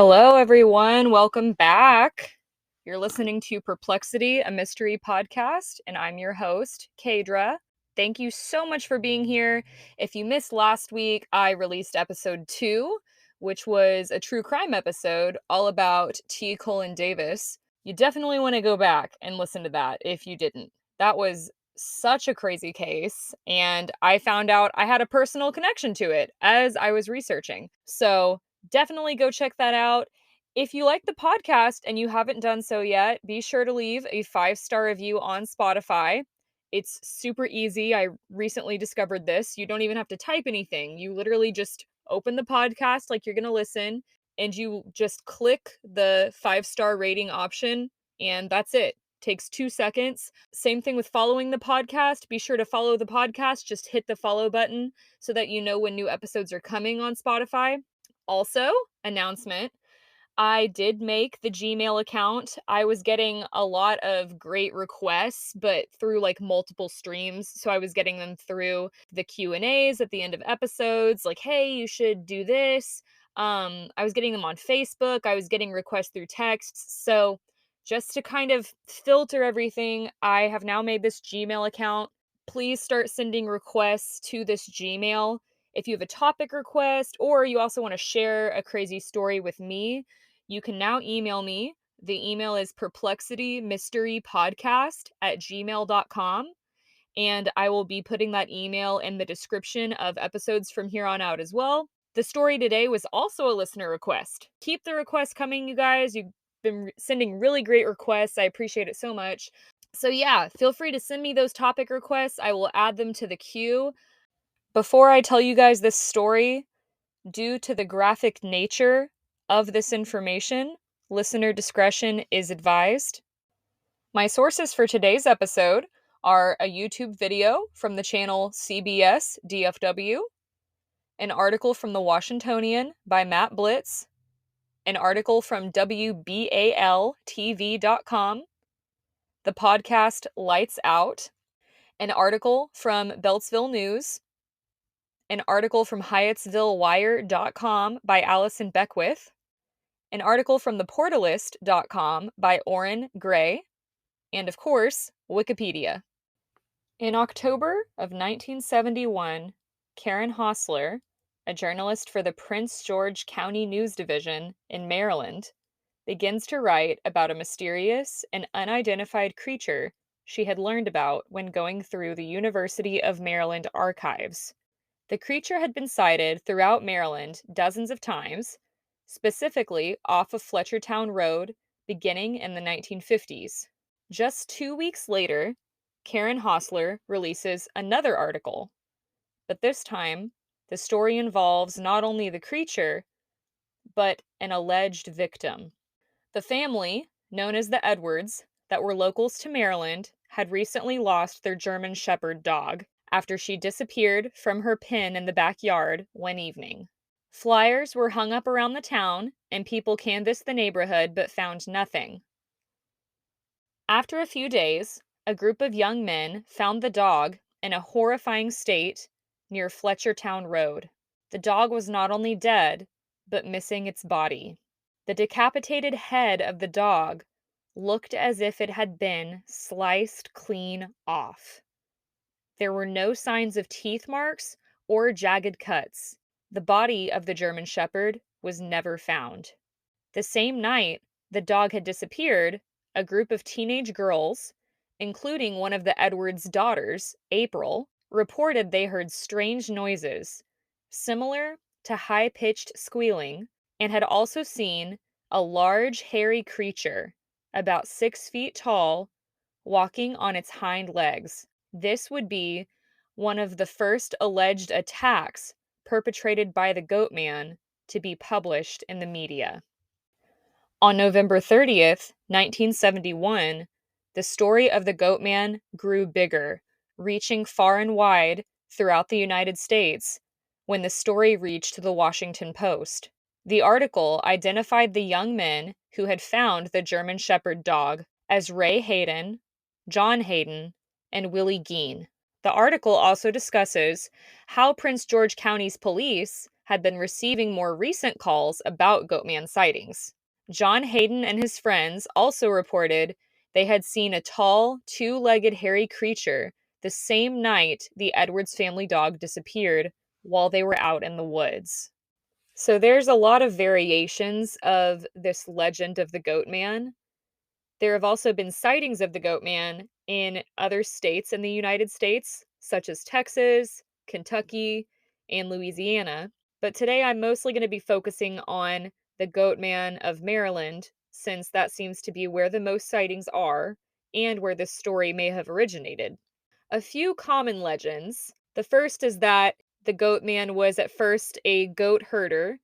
Hello, everyone. Welcome back. You're listening to Perplexity, a mystery podcast, and I'm your host, Kaydra. Thank you so much for being here. If you missed last week, I released episode 2, which was a true crime episode all about T. Colin Davis. You definitely want to go back and listen to that if you didn't. That was such a crazy case, and I found out I had a personal connection to it as I was researching. So definitely go check that out. If you like the podcast and you haven't done so yet, be sure to leave a 5-star review on Spotify. It's super easy. I recently discovered this. You don't even have to type anything. You literally just open the podcast like you're going to listen, and you just click the 5-star rating option, and that's it. Takes 2 seconds. Same thing with following the podcast. Be sure to follow the podcast. Just hit the follow button so that you know when new episodes are coming on Spotify. Also, announcement, I did make the Gmail account. I was getting a lot of great requests, but through like multiple streams. So I was getting them through the Q&As at the end of episodes, like, hey, you should do this. I was getting them on Facebook. I was getting requests through texts. So just to kind of filter everything, I have now made this Gmail account. Please start sending requests to this Gmail. If you have a topic request or you also want to share a crazy story with me, you can now email me. The email is PerplexityMysteryPodcast@gmail.com. And I will be putting that email in the description of episodes from here on out as well. The story today was also a listener request. Keep the requests coming, you guys. You've been sending really great requests. I appreciate it so much. So yeah, feel free to send me those topic requests. I will add them to the queue. Before I tell you guys this story, due to the graphic nature of this information, listener discretion is advised. My sources for today's episode are a YouTube video from the channel CBS DFW, an article from the Washingtonian by Matt Blitz, an article from WBALTV.com, the podcast Lights Out, an article from Beltsville News, an article from HyattsvilleWire.com by Allison Beckwith, an article from theportalist.com by Orrin Gray, and of course, Wikipedia. In October of 1971, Karen Hostler, a journalist for the Prince George County News Division in Maryland, begins to write about a mysterious and unidentified creature she had learned about when going through the University of Maryland archives. The creature had been sighted throughout Maryland dozens of times, specifically off of Fletchertown Road, beginning in the 1950s. Just 2 weeks later, Karen Hostler releases another article. But this time, the story involves not only the creature, but an alleged victim. The family, known as the Edwards, that were locals to Maryland, had recently lost their German Shepherd dog after she disappeared from her pen in the backyard one evening. Flyers were hung up around the town, and people canvassed the neighborhood but found nothing. After a few days, a group of young men found the dog in a horrifying state near Fletchertown Road. The dog was not only dead, but missing its body. The decapitated head of the dog looked as if it had been sliced clean off. There were no signs of teeth marks or jagged cuts. The body of the German Shepherd was never found. The same night the dog had disappeared, a group of teenage girls, including one of the Edwards' daughters, April, reported they heard strange noises, similar to high-pitched squealing, and had also seen a large, hairy creature, about 6 feet tall, walking on its hind legs. This would be one of the first alleged attacks perpetrated by the Goatman to be published in the media. On November 30th, 1971, the story of the Goatman grew bigger, reaching far and wide throughout the United States when the story reached the Washington Post. The article identified the young men who had found the German Shepherd dog as Ray Hayden, John Hayden, and Willie Geen. The article also discusses how Prince George County's police had been receiving more recent calls about Goatman sightings. John Hayden and his friends also reported they had seen a tall, two-legged hairy creature the same night the Edwards family dog disappeared while they were out in the woods. So there's a lot of variations of this legend of the Goatman. There have also been sightings of the Goatman in other states in the United States, such as Texas, Kentucky, and Louisiana. But today I'm mostly going to be focusing on the Goatman of Maryland, since that seems to be where the most sightings are and where this story may have originated. A few common legends. The first is that the Goatman was at first a goat herder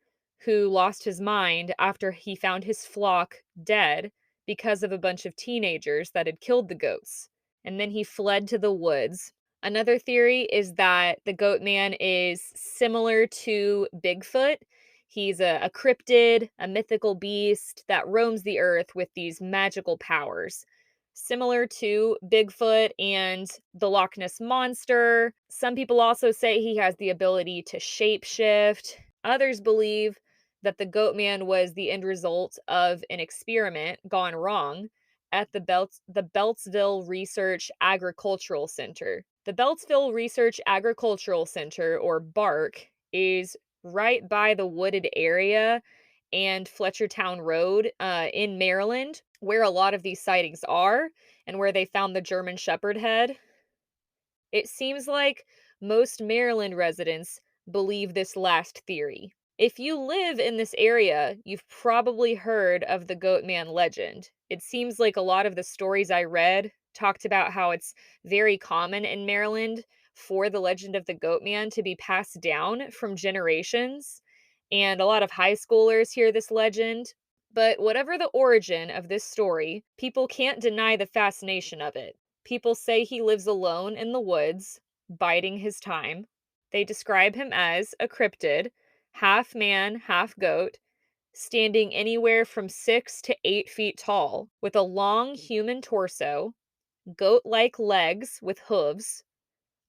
who lost his mind after he found his flock dead because of a bunch of teenagers that had killed the goats, and then he fled to the woods. Another theory is that the Goatman is similar to Bigfoot. He's a cryptid, a mythical beast that roams the earth with these magical powers. Similar to Bigfoot and the Loch Ness Monster. Some people also say he has the ability to shapeshift. Others believe that the Goatman was the end result of an experiment gone wrong at the Beltsville Research Agricultural Center. The Beltsville Research Agricultural Center, or BARC, is right by the wooded area and Fletchertown Road in Maryland, where a lot of these sightings are and where they found the German Shepherd head. It seems like most Maryland residents believe this last theory. If you live in this area, you've probably heard of the Goatman legend. It seems like a lot of the stories I read talked about how it's very common in Maryland for the legend of the Goatman to be passed down from generations, and a lot of high schoolers hear this legend. But whatever the origin of this story, people can't deny the fascination of it. People say he lives alone in the woods, biding his time. They describe him as a cryptid, half man, half goat, standing anywhere from 6 to 8 feet tall, with a long human torso, goat-like legs with hooves,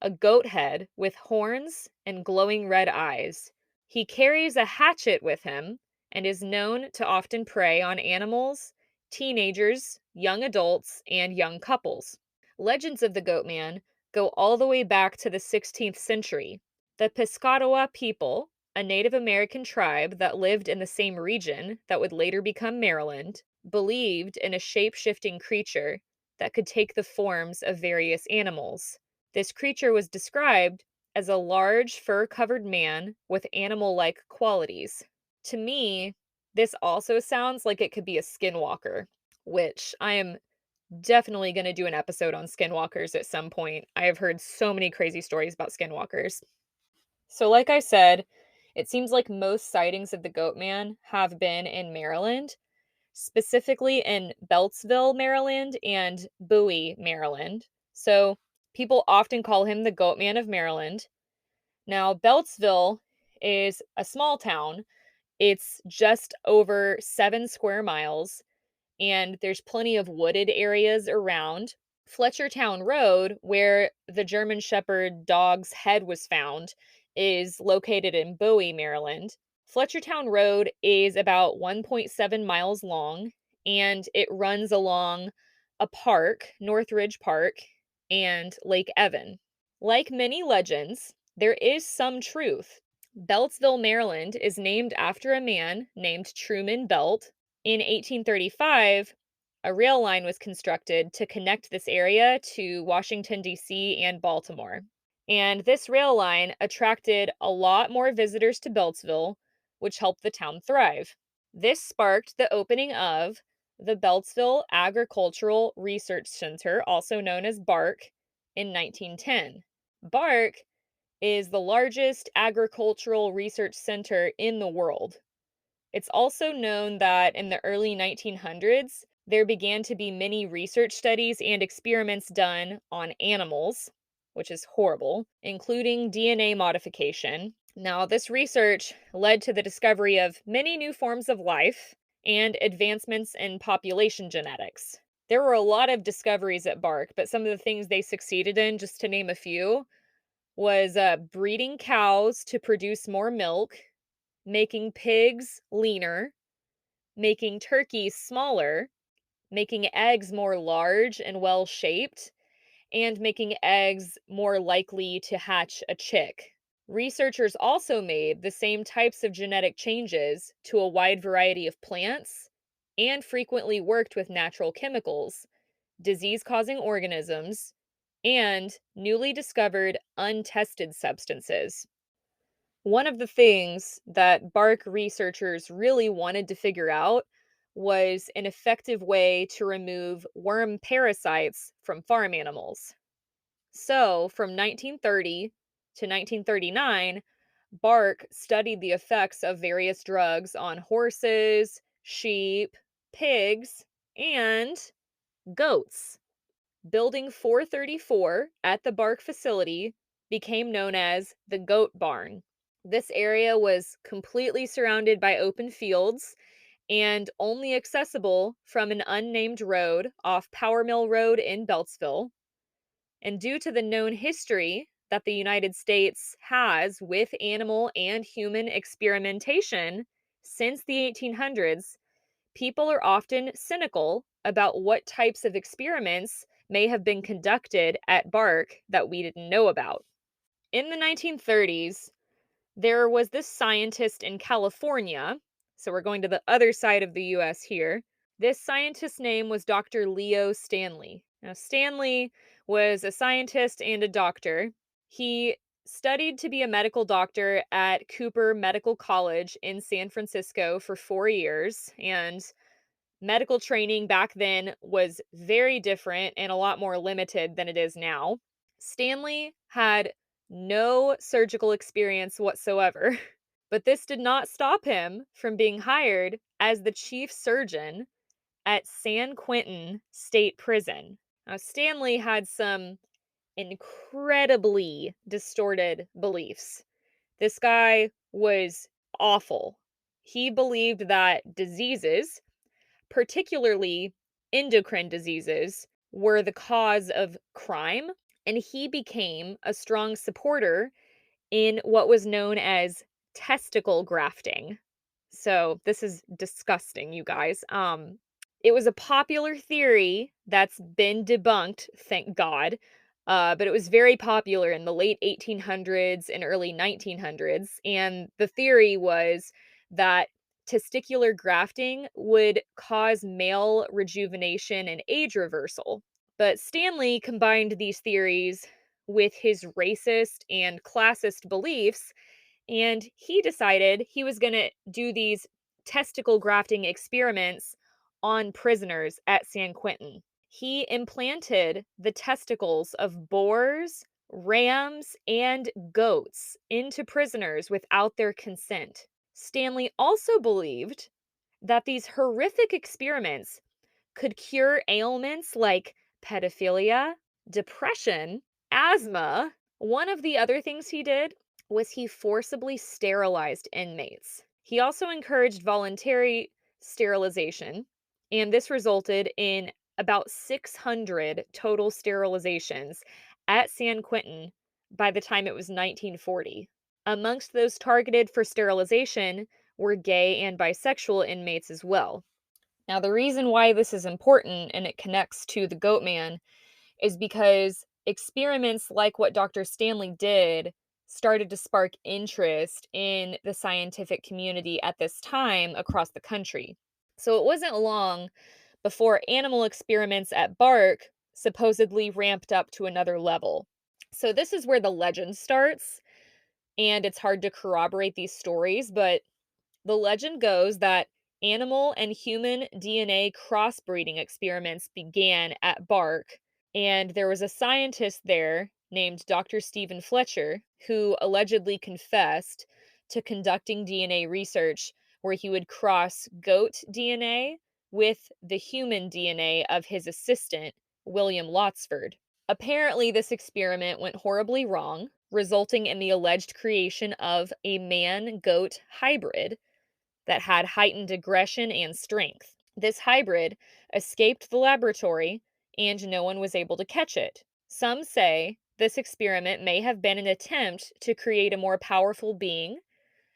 a goat head with horns and glowing red eyes. He carries a hatchet with him and is known to often prey on animals, teenagers, young adults, and young couples. Legends of the Goatman go all the way back to the 16th century. The Piscataway people, a Native American tribe that lived in the same region that would later become Maryland, believed in a shape-shifting creature that could take the forms of various animals. This creature was described as a large fur-covered man with animal-like qualities. To me, this also sounds like it could be a skinwalker, which I am definitely going to do an episode on skinwalkers at some point. I have heard so many crazy stories about skinwalkers. So like I said, it seems like most sightings of the Goatman have been in Maryland, specifically in Beltsville, Maryland, and Bowie, Maryland. So people often call him the Goatman of Maryland. Now, Beltsville is a small town. It's just over 7 square miles, and there's plenty of wooded areas around. Fletchertown Road, where the German Shepherd dog's head was found, is located in Bowie, Maryland. Fletchertown Road is about 1.7 miles long, and it runs along a park, Northridge Park, and Lake Evan. Like many legends, there is some truth. Beltsville, Maryland is named after a man named Truman Belt. In 1835, a rail line was constructed to connect this area to Washington, D.C. and Baltimore. And this rail line attracted a lot more visitors to Beltsville, which helped the town thrive. This sparked the opening of the Beltsville Agricultural Research Center, also known as BARC, in 1910. BARC is the largest agricultural research center in the world. It's also known that in the early 1900s, there began to be many research studies and experiments done on animals, which is horrible, including DNA modification. Now, this research led to the discovery of many new forms of life and advancements in population genetics. There were a lot of discoveries at BARC, but some of the things they succeeded in, just to name a few, was breeding cows to produce more milk, making pigs leaner, making turkeys smaller, making eggs more large and well shaped, and making eggs more likely to hatch a chick. Researchers also made the same types of genetic changes to a wide variety of plants and frequently worked with natural chemicals, disease causing organisms, and newly discovered untested substances. One of the things that bark researchers really wanted to figure out was an effective way to remove worm parasites from farm animals. So, from 1930 to 1939, Bark studied the effects of various drugs on horses, sheep, pigs, and goats. Building 434 at the Bark facility became known as the Goat Barn. This area was completely surrounded by open fields and only accessible from an unnamed road off Power Mill Road in Beltsville. And due to the known history that the United States has with animal and human experimentation since the 1800s, people are often cynical about what types of experiments may have been conducted at Bark that we didn't know about. In the 1930s, there was this scientist in California. So we're going to the other side of the US here. This scientist's name was Dr. Leo Stanley. Now, Stanley was a scientist and a doctor. He studied to be a medical doctor at Cooper Medical College in San Francisco for 4 years. And medical training back then was very different and a lot more limited than it is now. Stanley had no surgical experience whatsoever, but this did not stop him from being hired as the chief surgeon at San Quentin State Prison. Now, Stanley had some incredibly distorted beliefs. This guy was awful. He believed that diseases, particularly endocrine diseases, were the cause of crime, and he became a strong supporter in what was known as testicle grafting. So, this is disgusting, you guys. It was a popular theory that's been debunked, thank God. But it was very popular in the late 1800s and early 1900s. And the theory was that testicular grafting would cause male rejuvenation and age reversal. But Stanley combined these theories with his racist and classist beliefs, and he decided he was going to do these testicle grafting experiments on prisoners at San Quentin. He implanted the testicles of boars, rams, and goats into prisoners without their consent. Stanley also believed that these horrific experiments could cure ailments like pedophilia, depression, asthma. One of the other things he did was he forcibly sterilized inmates. He also encouraged voluntary sterilization, and this resulted in about 600 total sterilizations at San Quentin by the time it was 1940. Amongst those targeted for sterilization were gay and bisexual inmates as well. Now, the reason why this is important and it connects to the Goatman is because experiments like what Dr. Stanley did started to spark interest in the scientific community at this time across the country. So it wasn't long before animal experiments at Bark supposedly ramped up to another level. So this is where the legend starts, and it's hard to corroborate these stories, but the legend goes that animal and human DNA crossbreeding experiments began at Bark, and there was a scientist there named Dr. Stephen Fletcher who allegedly confessed to conducting DNA research where he would cross goat DNA with the human DNA of his assistant, William Lotsford. Apparently, this experiment went horribly wrong, resulting in the alleged creation of a man goat hybrid that had heightened aggression and strength. This hybrid escaped the laboratory, and no one was able to catch it. Some say this experiment may have been an attempt to create a more powerful being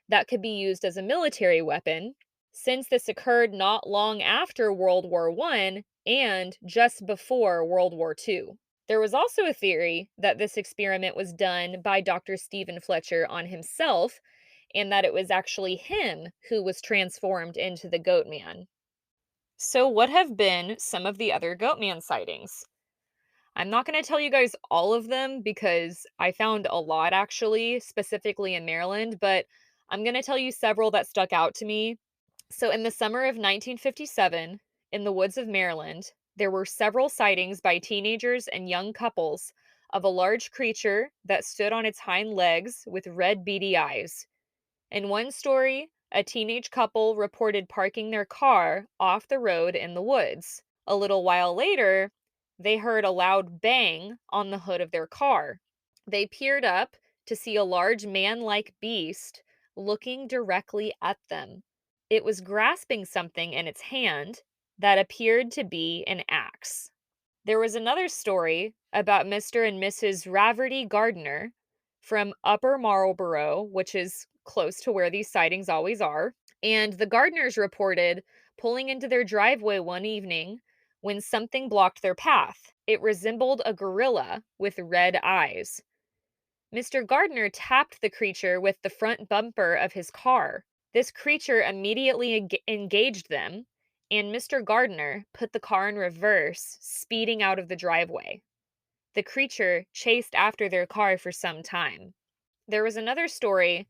that could be used as a military weapon, since this occurred not long after World War I and just before World War II. There was also a theory that this experiment was done by Dr. Stephen Fletcher on himself, and that it was actually him who was transformed into the Goatman. So, what have been some of the other Goatman sightings? I'm not going to tell you guys all of them because I found a lot actually, specifically in Maryland, but I'm going to tell you several that stuck out to me. So, in the summer of 1957, in the woods of Maryland, there were several sightings by teenagers and young couples of a large creature that stood on its hind legs with red beady eyes. In one story, a teenage couple reported parking their car off the road in the woods. A little while later, they heard a loud bang on the hood of their car. They peered up to see a large man like beast looking directly at them. It was grasping something in its hand that appeared to be an axe. There was another story about Mr. and Mrs. Raverty Gardner from Upper Marlborough, which is close to where these sightings always are. And the Gardners reported pulling into their driveway one evening when something blocked their path. It resembled a gorilla with red eyes. Mr. Gardner tapped the creature with the front bumper of his car. This creature immediately engaged them, and Mr. Gardner put the car in reverse, speeding out of the driveway. The creature chased after their car for some time. There was another story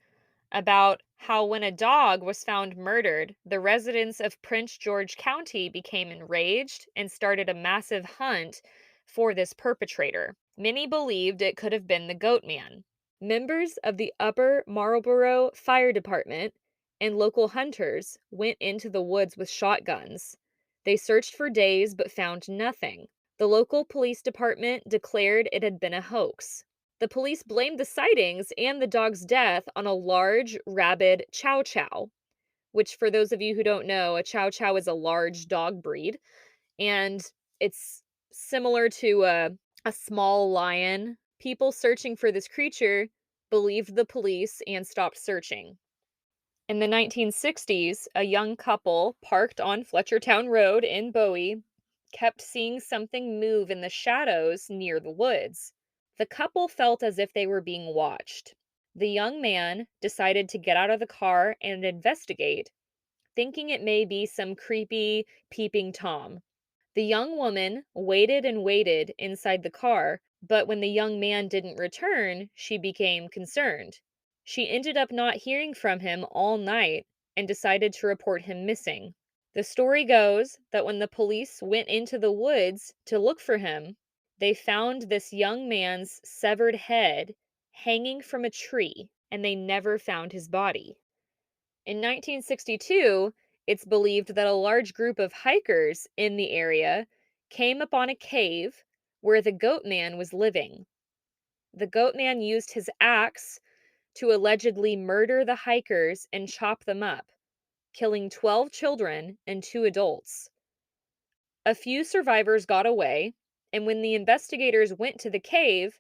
about how when a dog was found murdered, the residents of Prince George County became enraged and started a massive hunt for this perpetrator. Many believed it could have been the Goatman. Members of the Upper Marlborough Fire Department and local hunters went into the woods with shotguns. They searched for days but found nothing. The local police department declared it had been a hoax. The police blamed the sightings and the dog's death on a large, rabid chow chow, which, for those of you who don't know, a chow chow is a large dog breed, and it's similar to a small lion. People searching for this creature believed the police and stopped searching. In the 1960s, a young couple parked on Fletchertown Road in Bowie kept seeing something move in the shadows near the woods. The couple felt as if they were being watched. The young man decided to get out of the car and investigate, thinking it may be some creepy, peeping Tom. The young woman waited and waited inside the car, but when the young man didn't return, she became concerned. She ended up not hearing from him all night and decided to report him missing. The story goes that when the police went into the woods to look for him, they found this young man's severed head hanging from a tree, and they never found his body. In 1962, it's believed that a large group of hikers in the area came upon a cave where the Goatman was living. The Goatman used his axe to allegedly murder the hikers and chop them up, killing 12 children and 2 adults. A few survivors got away, and when the investigators went to the cave,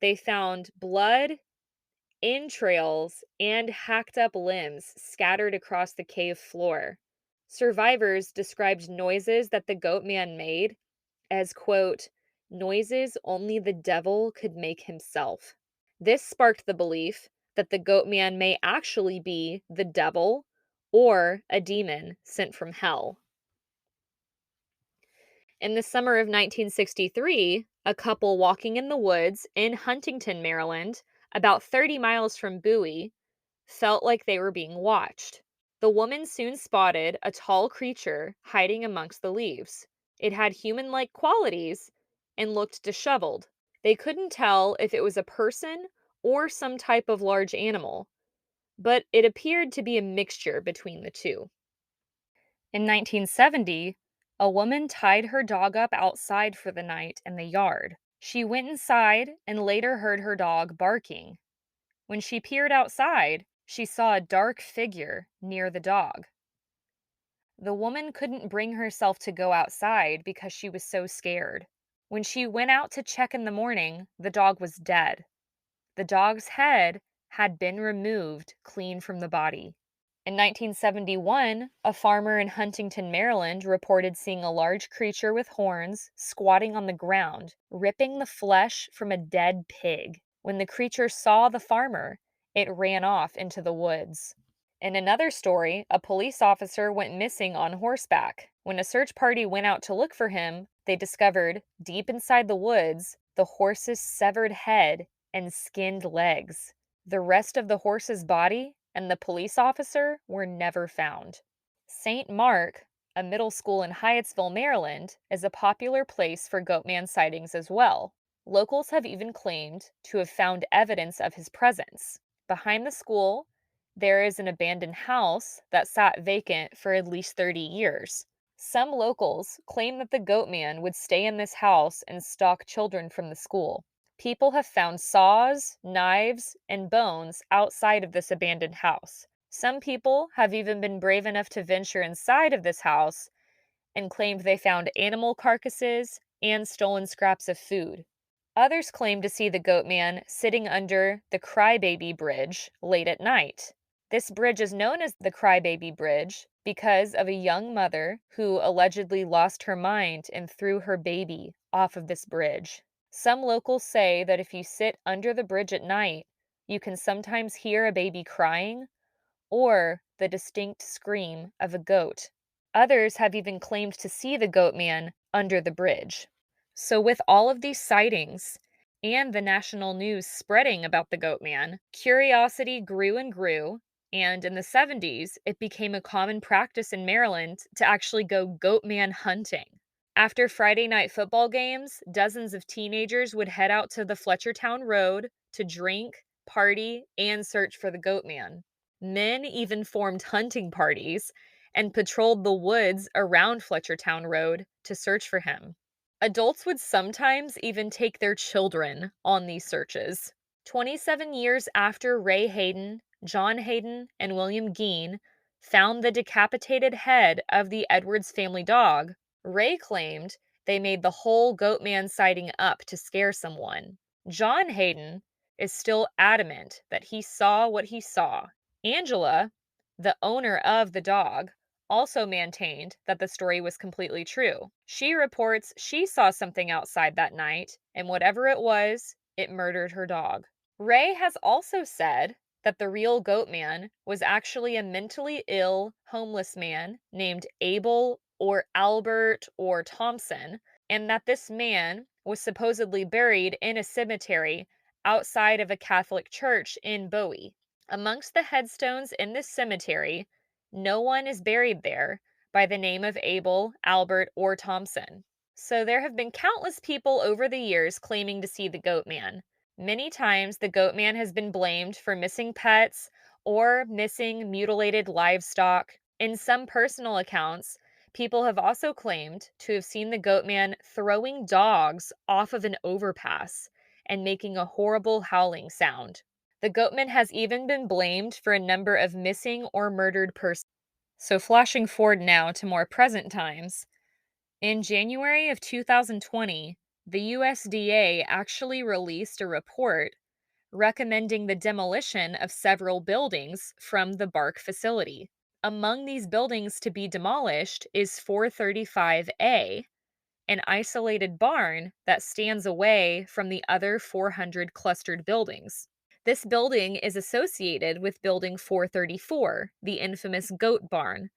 they found blood, entrails, and hacked up limbs scattered across the cave floor. Survivors described noises that the Goatman made as, quote, noises only the devil could make himself. This sparked the belief that the Goatman may actually be the devil or a demon sent from hell. In the summer of 1963, a couple walking in the woods in Huntington, Maryland, about 30 miles from Bowie, felt like they were being watched. The woman soon spotted a tall creature hiding amongst the leaves. It had human-like qualities and looked disheveled. They couldn't tell if it was a person or some type of large animal, but it appeared to be a mixture between the two. In 1970, a woman tied her dog up outside for the night in the yard. She went inside and later heard her dog barking. When she peered outside, she saw a dark figure near the dog. The woman couldn't bring herself to go outside because she was so scared. When she went out to check in the morning, the dog was dead. The dog's head had been removed clean from the body. In 1971, a farmer in Huntington, Maryland reported seeing a large creature with horns squatting on the ground, ripping the flesh from a dead pig. When the creature saw the farmer, it ran off into the woods. In another story, a police officer went missing on horseback. When a search party went out to look for him, they discovered, deep inside the woods, the horse's severed head and skinned legs. The rest of the horse's body and the police officer were never found. St. Mark, a middle school in Hyattsville, Maryland, is a popular place for Goatman sightings as well. Locals have even claimed to have found evidence of his presence. Behind the school, there is an abandoned house that sat vacant for at least 30 years. Some locals claim that the Goatman would stay in this house and stalk children from the school. People have found saws, knives, and bones outside of this abandoned house. Some people have even been brave enough to venture inside of this house and claimed they found animal carcasses and stolen scraps of food. Others claim to see the Goatman sitting under the Crybaby Bridge late at night. This bridge is known as the Crybaby Bridge because of a young mother who allegedly lost her mind and threw her baby off of this bridge. Some locals say that if you sit under the bridge at night, you can sometimes hear a baby crying or the distinct scream of a goat. Others have even claimed to see the Goatman under the bridge. So, with all of these sightings and the national news spreading about the Goatman, curiosity grew and grew, and in the 70s, it became a common practice in Maryland to actually go Goatman hunting. After Friday night football games, dozens of teenagers would head out to the Fletchertown Road to drink, party, and search for the Goatman. Men even formed hunting parties and patrolled the woods around Fletchertown Road to search for him. Adults would sometimes even take their children on these searches. 27 years after Ray Hayden, John Hayden, and William Geen found the decapitated head of the Edwards family dog, Ray claimed they made the whole Goatman sighting up to scare someone. John Hayden is still adamant that he saw what he saw. Angela, the owner of the dog, also maintained that the story was completely true. She reports she saw something outside that night, and whatever it was, it murdered her dog. Ray has also said that the real Goatman was actually a mentally ill, homeless man named Abel or Albert or Thompson, and that this man was supposedly buried in a cemetery outside of a Catholic church in Bowie. Amongst the headstones in this cemetery, no one is buried there by the name of Abel, Albert, or Thompson. So there have been countless people over the years claiming to see the Goatman. Many times, the Goatman has been blamed for missing pets or missing mutilated livestock. In some personal accounts, people have also claimed to have seen the Goatman throwing dogs off of an overpass and making a horrible howling sound. The Goatman has even been blamed for a number of missing or murdered persons. So, flashing forward now to more present times, in January of 2020, the USDA actually released a report recommending the demolition of several buildings from the Bark facility. Among these buildings to be demolished is 435A, an isolated barn that stands away from the other 400 clustered buildings. This building is associated with Building 434, the infamous goat barn,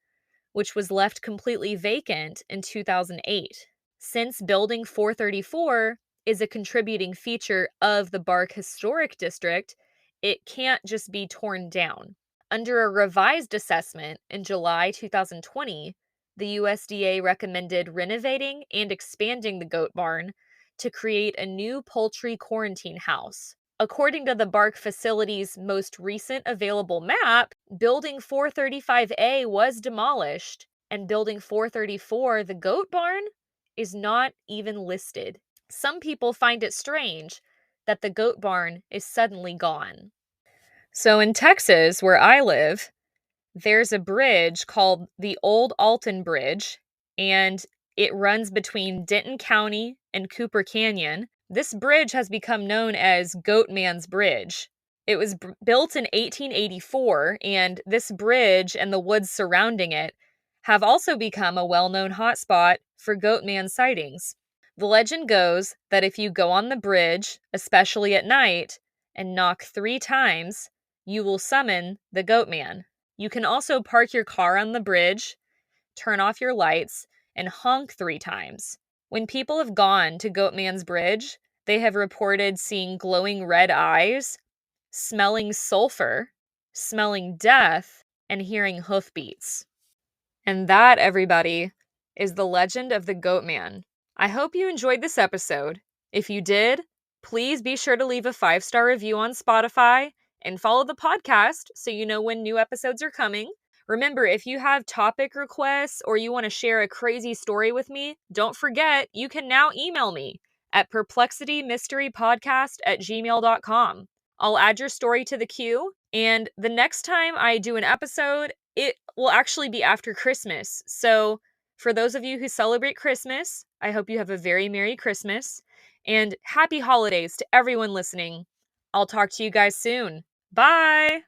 which was left completely vacant in 2008. Since Building 434 is a contributing feature of the Bark Historic District, it can't just be torn down. Under a revised assessment in July 2020, the USDA recommended renovating and expanding the goat barn to create a new poultry quarantine house. According to the Bark facility's most recent available map, Building 435A was demolished, and Building 434, the goat barn, is not even listed. Some people find it strange that the goat barn is suddenly gone. So in Texas, where I live, there's a bridge called the Old Alton Bridge, and it runs between Denton County and Cooper Canyon. This bridge has become known as Goatman's Bridge. It was built in 1884, and this bridge and the woods surrounding it have also become a well-known hotspot for Goatman sightings. The legend goes that if you go on the bridge, especially at night, and knock 3 times, you will summon the Goatman. You can also park your car on the bridge, turn off your lights, and honk 3 times. When people have gone to Goatman's Bridge, they have reported seeing glowing red eyes, smelling sulfur, smelling death, and hearing hoofbeats. And that, everybody, is the legend of the Goatman. I hope you enjoyed this episode. If you did, please be sure to leave a 5-star review on Spotify and follow the podcast so you know when new episodes are coming. Remember, if you have topic requests or you want to share a crazy story with me, don't forget you can now email me at PerplexityMysteryPodcast@gmail.com. I'll add your story to the queue, and the next time I do an episode, it will actually be after Christmas. So for those of you who celebrate Christmas, I hope you have a very Merry Christmas, and happy holidays to everyone listening. I'll talk to you guys soon. Bye!